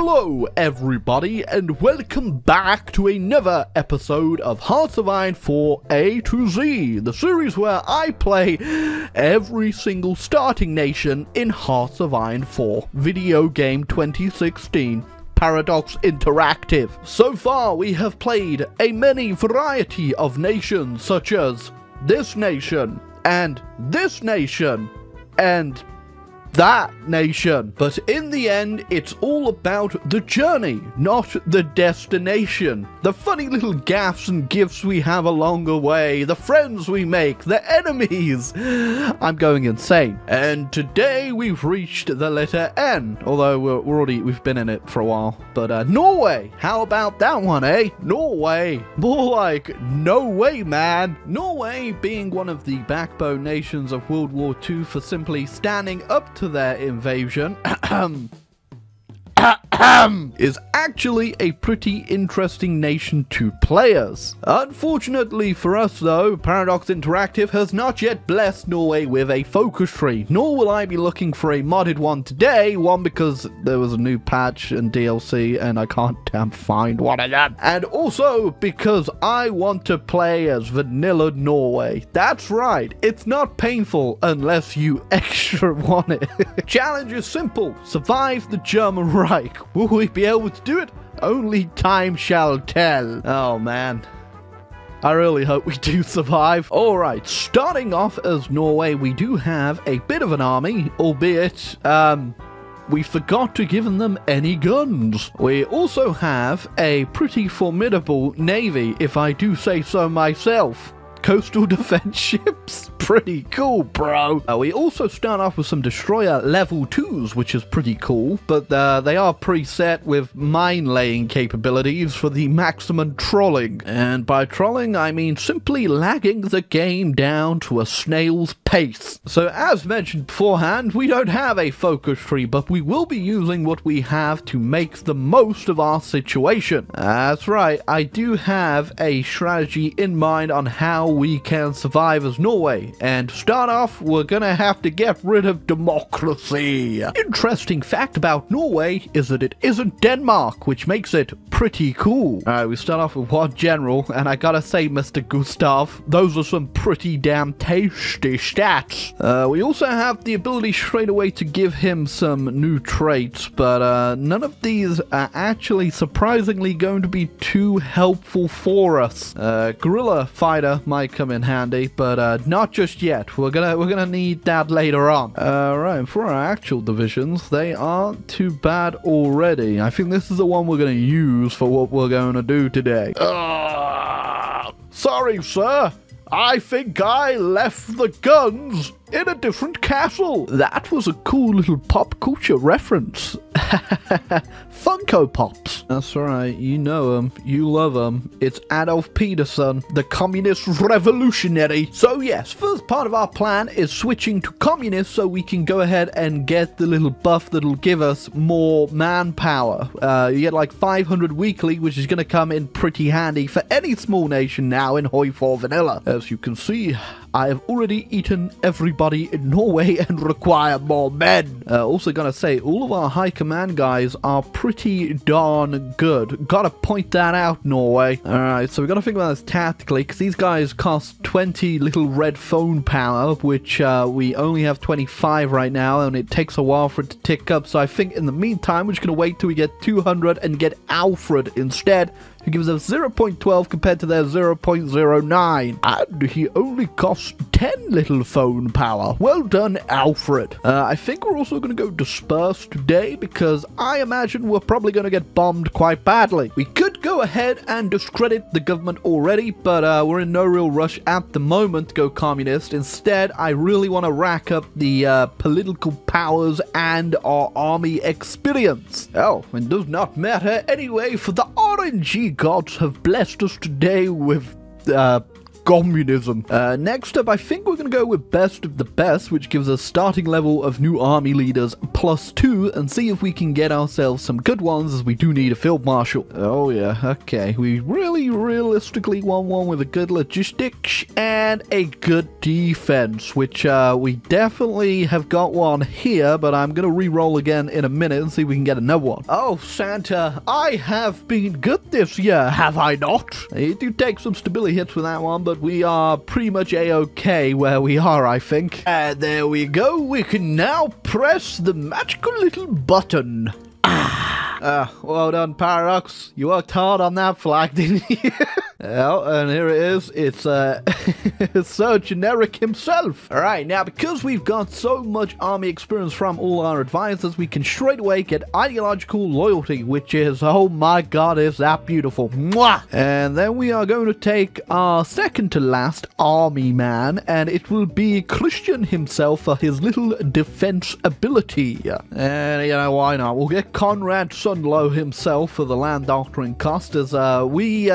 Hello everybody and welcome back to another episode of Hearts of Iron 4 A2Z, the series where I play every single starting nation in Hearts of Iron 4 video game 2016. Paradox Interactive. So far we have played a many variety of nations such as this nation and this nation and that nation, but in the end it's all about the journey, not the destination. The funny little gaffes and gifts we have along the way, the friends we make, the enemies. I'm going insane. And today we've reached the letter N, although we've been in it for a while. But Norway, how about that one, eh? Norway, more like no way, man. Norway being one of the backbone nations of World War II for simply standing up to their invasion is actually a pretty interesting nation to play as. Unfortunately for us though, Paradox Interactive has not yet blessed Norway with a focus tree, nor will I be looking for a modded one today, one because there was a new patch and DLC and I can't damn find one of them, and also because I want to play as vanilla Norway. That's right, it's not painful unless you extra want it. Challenge is simple: survive the German Reich. Will we be able to do it? Only time shall tell. Oh man, I really hope we do survive. Alright, starting off as Norway, we do have a bit of an army, albeit we forgot to give them any guns. We also have a pretty formidable navy, if I do say so myself. Coastal defense ships, pretty cool, bro. We also start off with some destroyer level 2s, which is pretty cool, but they are preset with mine laying capabilities for the maximum trolling. And by trolling, I mean simply lagging the game down to a snail's pace. So as mentioned beforehand, we don't have a focus tree, but we will be using what we have to make the most of our situation. That's right, I do have a strategy in mind on how we can survive as Norway, and to start off we're gonna have to get rid of democracy. Interesting fact about Norway is that it isn't Denmark, which makes it pretty cool. Alright, we start off with one general, and I gotta say, Mr. Gustav, those are some pretty damn tasty stats. We also have the ability straight away to give him some new traits, but none of these are actually surprisingly going to be too helpful for us. Guerrilla fighter might come in handy, but not just yet. We're gonna need that later on. Right, for our actual divisions, they aren't too bad already. I think this is the one we're gonna use for what we're gonna do today. Sorry, sir. I think I left the guns in a different castle. That was a cool little pop culture reference. Funko Pops. That's right, you know him, you love him. It's Adolf Peterson, the communist revolutionary. So yes, first part of our plan is switching to communist so we can go ahead and get the little buff that'll give us more manpower. You get like 500 weekly, which is going to come in pretty handy for any small nation now in Hoi4 vanilla. As you can see, I have already eaten everybody in Norway and require more men. Also gonna say, all of our high command guys are pretty darn good. Gotta point that out, Norway. Alright, so we gotta think about this tactically, because these guys cost 20 little red phone power, which we only have 25 right now, and it takes a while for it to tick up. So I think in the meantime, we're just gonna wait till we get 200 and get Alfred instead, who gives us 0.12 compared to their 0.09. And he only costs 10 little phone power. Well done, Alfred. I think we're also going to go disperse today, because I imagine we're probably going to get bombed quite badly. We could go ahead and discredit the government already, but we're in no real rush at the moment to go communist. Instead, I really want to rack up the political powers and our army experience. Oh, it does not matter anyway, for the RNG gods have blessed us today with communism. Next up, I think we're going to go with best of the best, which gives us starting level of new army leaders +2, and see if we can get ourselves some good ones, as we do need a field marshal. Oh yeah, okay. We really realistically want one with a good logistics and a good defense, which we definitely have got one here, but I'm going to re-roll again in a minute and see if we can get another one. Oh, Santa, I have been good this year, have I not? You do take some stability hits with that one, but we are pretty much a-okay where we are, I think. And there we go. We can now press the magical little button. Well done, Paradox. You worked hard on that flag, didn't you? Well, and here it is. It's Sir Generic himself. Alright, now because we've got so much army experience from all our advisors, we can straight away get ideological loyalty, which is, oh my god, is that beautiful. Mwah! And then we are going to take our second to last army man, and it will be Christian himself for his little defense ability. And you know, why not? We'll get Conrad Sunlow himself for the land doctrine cost, as we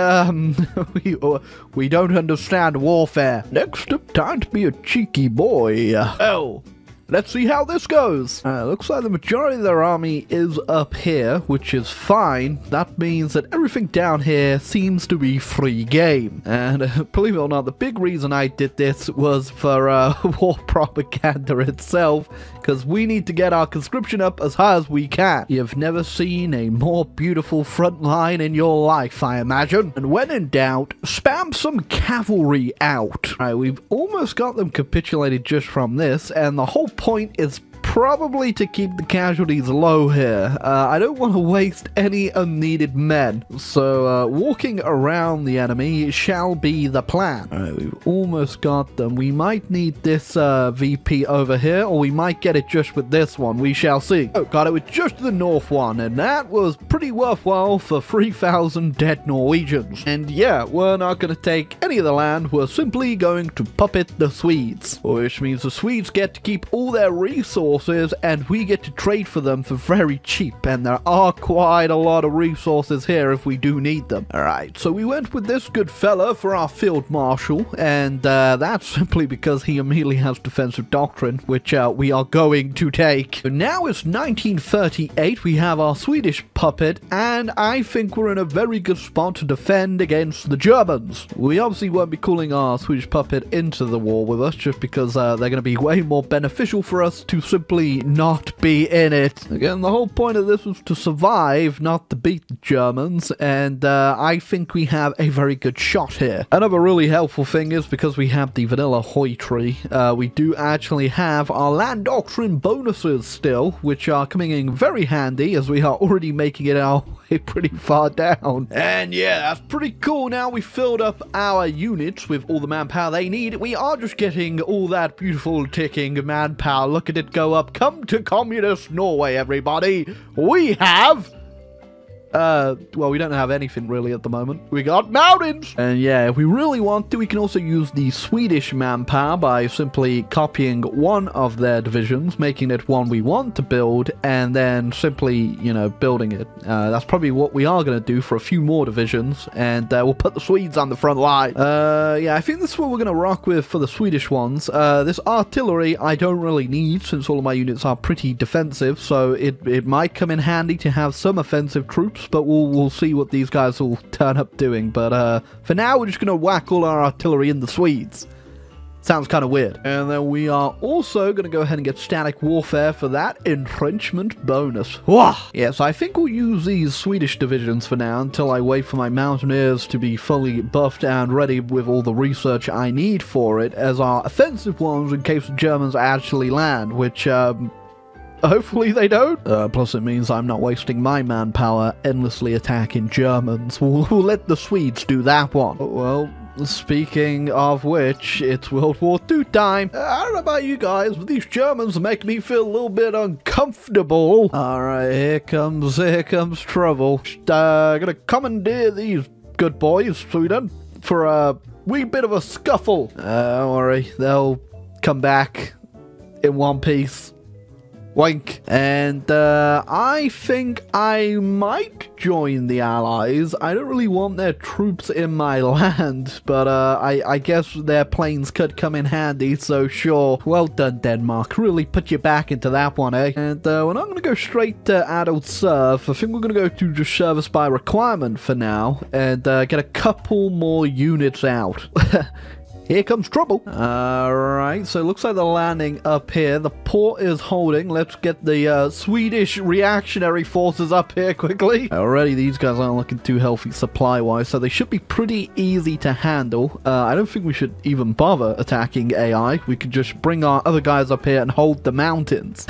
don't understand warfare. Next up, time to be a cheeky boy. Oh, let's see how this goes. Looks like the majority of their army is up here, which is fine. That means that everything down here seems to be free game. And believe it or not, the big reason I did this was for war propaganda itself, because we need to get our conscription up as high as we can. You've never seen a more beautiful front line in your life, I imagine. And when in doubt, spam some cavalry out. Alright, we've almost got them capitulated just from this, and the whole point is probably to keep the casualties low here. I don't want to waste any unneeded men, so walking around the enemy shall be the plan. Alright, we've almost got them. We might need this VP over here, or we might get it just with this one. We shall see. Oh, got it with just the north one, and that was pretty worthwhile for 3,000 dead Norwegians. And yeah, we're not going to take any of the land. We're simply going to puppet the Swedes, which means the Swedes get to keep all their resources, and we get to trade for them for very cheap, and there are quite a lot of resources here if we do need them. Alright, so we went with this good fella for our field marshal, and that's simply because he immediately has defensive doctrine, which we are going to take. So now it's 1938, we have our Swedish puppet, and I think we're in a very good spot to defend against the Germans. We obviously won't be calling our Swedish puppet into the war with us, just because they're going to be way more beneficial for us to simply not be in it. Again, the whole point of this was to survive, not to beat the Germans, and I think we have a very good shot here. Another really helpful thing is, because we have the vanilla Hoi tree, we do actually have our land doctrine bonuses still, which are coming in very handy, as we are already making it our way pretty far down. And yeah, that's pretty cool. Now we filled up our units with all the manpower they need. We are just getting all that beautiful ticking manpower. Look at it go up. Come to communist Norway, everybody. We have well, we don't have anything really at the moment. We got mountains! And yeah, if we really want to, we can also use the Swedish manpower by simply copying one of their divisions, making it one we want to build, and then simply, you know, building it. That's probably what we are going to do for a few more divisions, and we'll put the Swedes on the front line. Yeah, I think this is what we're going to rock with for the Swedish ones. This artillery I don't really need, since all of my units are pretty defensive, so it might come in handy to have some offensive troops, but we'll see what these guys will turn up doing. But for now, we're just going to whack all our artillery in the Swedes. Sounds kind of weird. And then we are also going to go ahead and get static warfare for that entrenchment bonus. Wah! Yeah, so I think we'll use these Swedish divisions for now until I wait for my mountaineers to be fully buffed and ready with all the research I need for it as our offensive ones in case the Germans actually land, which hopefully they don't. Plus it means I'm not wasting my manpower endlessly attacking Germans. We'll let the Swedes do that one. Well, speaking of which, it's World War II time. I don't know about you guys, but these Germans make me feel a little bit uncomfortable. Alright, here comes trouble. Gonna commandeer these good boys, Sweden, for a wee bit of a scuffle. Don't worry, they'll come back in one piece. Wink. And I think I might join the Allies. I don't really want their troops in my land, but I guess their planes could come in handy, so sure. Well done, Denmark. Really put you back into that one, eh? And we're not going to go straight to adult serve. I think we're going to go to just service by requirement for now, and get a couple more units out. Here comes trouble. Alright, so it looks like they're landing up here. The port is holding. Let's get the Swedish reactionary forces up here quickly. Already, these guys aren't looking too healthy supply-wise, so they should be pretty easy to handle. I don't think we should even bother attacking AI. We could just bring our other guys up here and hold the mountains.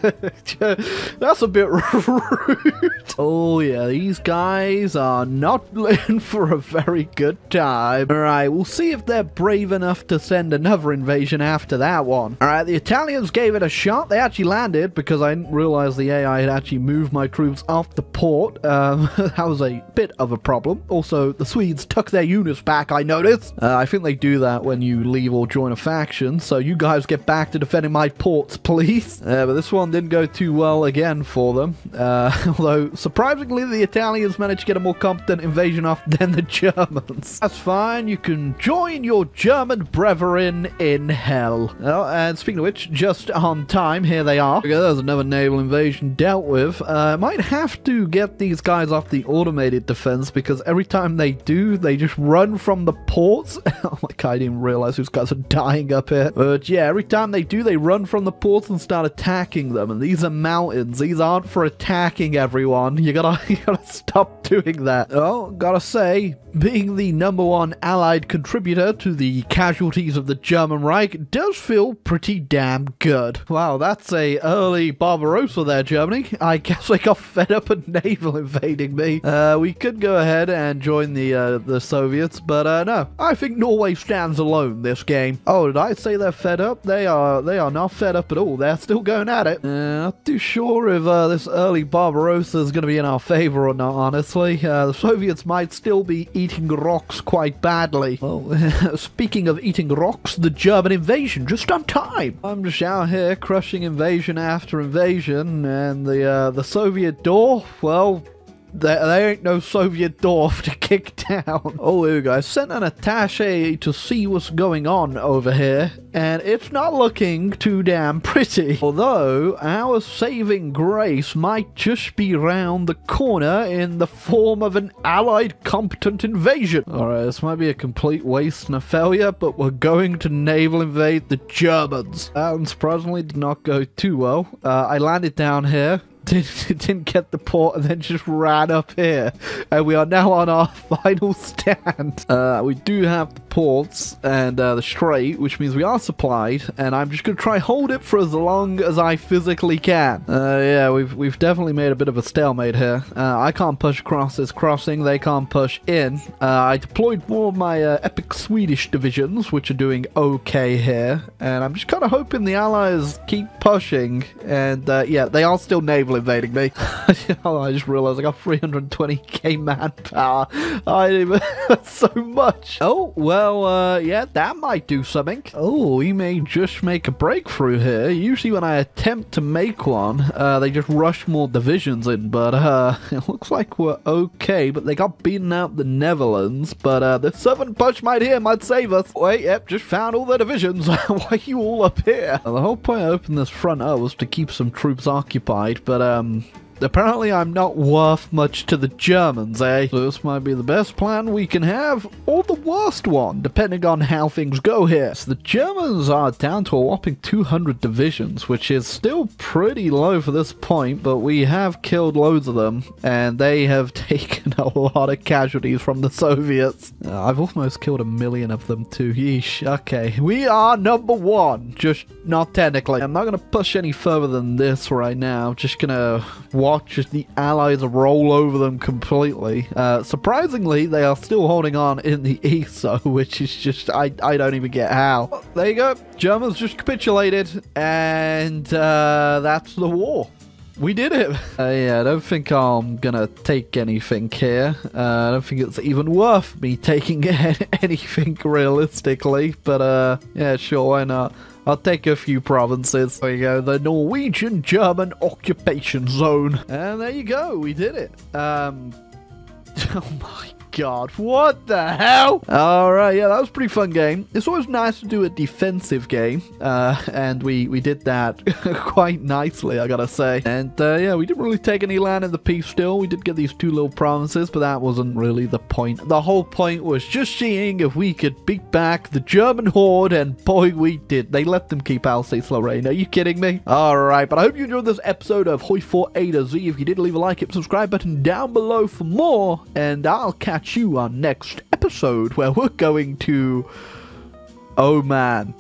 That's a bit rude. Oh yeah, these guys are not in for a very good time. Alright, we'll see if they're brave enough to send another invasion after that one. Alright, the Italians gave it a shot. They actually landed because I didn't realize the AI had actually moved my troops off the port. That was a bit of a problem. Also, the Swedes took their units back, I noticed. I think they do that when you leave or join a faction, so you guys get back to defending my ports, please. But this one didn't go too well again for them. Although, surprisingly, the Italians managed to get a more competent invasion off than the Germans. That's fine. You can join your German brethren in hell. Oh, and speaking of which, just on time, here they are. Okay, there's another naval invasion dealt with. Might have to get these guys off the automated defense, because every time they do, they just run from the ports. Oh my god, I didn't realize these guys are dying up here. But yeah, every time they do, they run from the ports and start attacking them. And these are mountains. These aren't for attacking everyone. You gotta stop doing that. Oh, gotta say, being the #1 allied contributor to the casualties of the German Reich does feel pretty damn good. Wow, that's a early Barbarossa there, Germany. I guess they got fed up of naval invading me. We could go ahead and join the Soviets, but no. I think Norway stands alone this game. Oh, did I say they're fed up? They are not fed up at all. They're still going at it. Not too sure if this early Barbarossa is going to be in our favor or not, honestly. The Soviets might still be eating rocks quite badly. Well, speaking of eating rocks, the German invasion just on time. I'm just out here crushing invasion after invasion, and the Soviet door, well, there ain't no Soviet door to kick down. Oh, here we go. I sent an attaché to see what's going on over here, and it's not looking too damn pretty. Although, our saving grace might just be round the corner in the form of an allied competent invasion. Alright, this might be a complete waste and a failure, but we're going to naval invade the Germans. That unsurprisingly did not go too well. I landed down here. Didn't get the port and then just ran up here, and we are now on our final stand. We do have the ports and the strait, which means we are supplied, and I'm just gonna try hold it for as long as I physically can. Yeah, we've definitely made a bit of a stalemate here. I can't push across this crossing, they can't push in. I deployed more of my epic Swedish divisions, which are doing okay here, and I'm just kind of hoping the Allies keep pushing, and yeah, they are still naval invading me. Oh, I just realized I got 320k manpower. I didn't even that's so much. Oh, well, yeah, that might do something. Oh, we may just make a breakthrough here. Usually when I attempt to make one, they just rush more divisions in, but it looks like we're okay, but they got beaten out the Netherlands, but the southern push might save us. Wait, yep, just found all the divisions. Why are you all up here? Well, the whole point I opened this front up was to keep some troops occupied, but apparently I'm not worth much to the Germans, eh? So this might be the best plan we can have, or the worst one, depending on how things go here. So the Germans are down to a whopping 200 divisions, which is still pretty low for this point, but we have killed loads of them, and they have taken a lot of casualties from the Soviets. I've almost killed 1 million of them too. Yeesh. Okay, we are #1, just not technically. I'm not going to push any further than this right now. Just going to watch as the Allies roll over them completely. Surprisingly, they are still holding on in the east, though, which is just, I don't even get how. Oh, there you go. Germans just capitulated, and that's the war. we did it. Yeah, I don't think I'm gonna take anything here. I don't think it's even worth me taking anything realistically, but yeah, sure, why not? I'll take a few provinces. There you go, the Norwegian-German occupation zone. And there you go, we did it. Oh my god, what the hell? Alright, yeah, that was a pretty fun game. It's always nice to do a defensive game, and we did that quite nicely, I gotta say. And yeah, we didn't really take any land in the peace still. We did get these 2 little provinces, but that wasn't really the point. The whole point was just seeing if we could beat back the German horde, and boy, we did. They let them keep Alsace-Lorraine. Are you kidding me? Alright, but I hope you enjoyed this episode of Hoi4 A2Z. If you did, leave a like, hit the subscribe button down below for more, and I'll catch you on next episode where we're going to Oman.